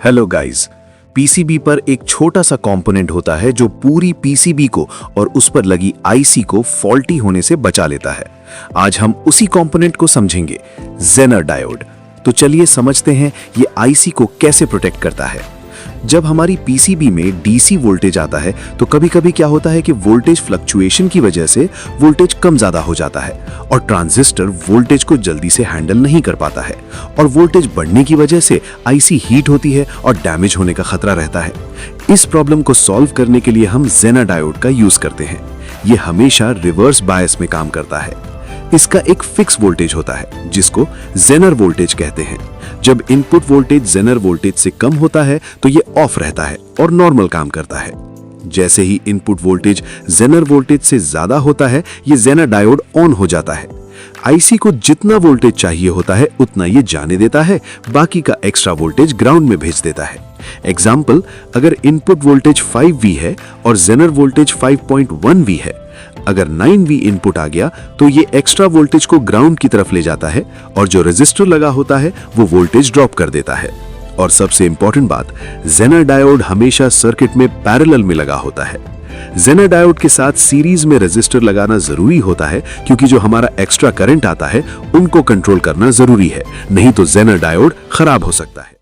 Hello guys, PCB पर एक छोटा सा कंपोनेंट होता है जो पूरी पीसीबी को और उस पर लगी आईसी को फॉल्टी होने से बचा लेता है। आज हम उसी कंपोनेंट को समझेंगे, जेनर डायोड। तो चलिए समझते हैं ये आईसी को कैसे प्रोटेक्ट करता है। जब हमारी पीसीबी में डीसी वोल्टेज आता है तो कभी-कभी क्या होता है कि वोल्टेज फ्लक्चुएशन की वजह से वोल्टेज कम ज्यादा हो जाता है और ट्रांजिस्टर वोल्टेज को जल्दी से हैंडल नहीं कर पाता है और वोल्टेज बढ़ने की वजह से आईसी हीट होती है और डैमेज होने का खतरा रहता है। इस प्रॉब्लम को सॉल्व करने के लिए हम जेनर डायोड का यूज करते हैं। ये हमेशा रिवर्स बायस में काम करता है। इसका एक फिक्स वोल्टेज होता है जिसको जेनर वोल्टेज कहते हैं। जब इनपुट वोल्टेज जेनर वोल्टेज से कम होता है तो ये ऑफ रहता है और नॉर्मल काम करता है। जैसे ही इनपुट वोल्टेज जेनर वोल्टेज से ज्यादा होता है, ये जेनर डायोड ऑन हो जाता है। आईसी को जितना वोल्टेज चाहिए होता है उतना ये जाने देता है, बाकी का एक्स्ट्रा वोल्टेज ग्राउंड में भेज देता है। एग्जाम्पल, अगर इनपुट वोल्टेज 5V है और जेनर वोल्टेज 5.1V है, अगर 9V इनपुट आ गया तो ये एक्स्ट्रा वोल्टेज को ग्राउंड की तरफ ले जाता है और जो रेजिस्टर लगा होता है वो वोल्टेज ड्रॉप कर देता है। और सबसे इंपॉर्टेंट बात, जेनर डायोड हमेशा सर्किट में पैरेलल में लगा होता है। जेनर डायोड के साथ सीरीज में रेजिस्टर लगाना जरूरी होता है क्योंकि जो हमारा एक्स्ट्रा करंट आता है उनको कंट्रोल करना जरूरी है, नहीं तो जेनर डायोड खराब हो सकता है।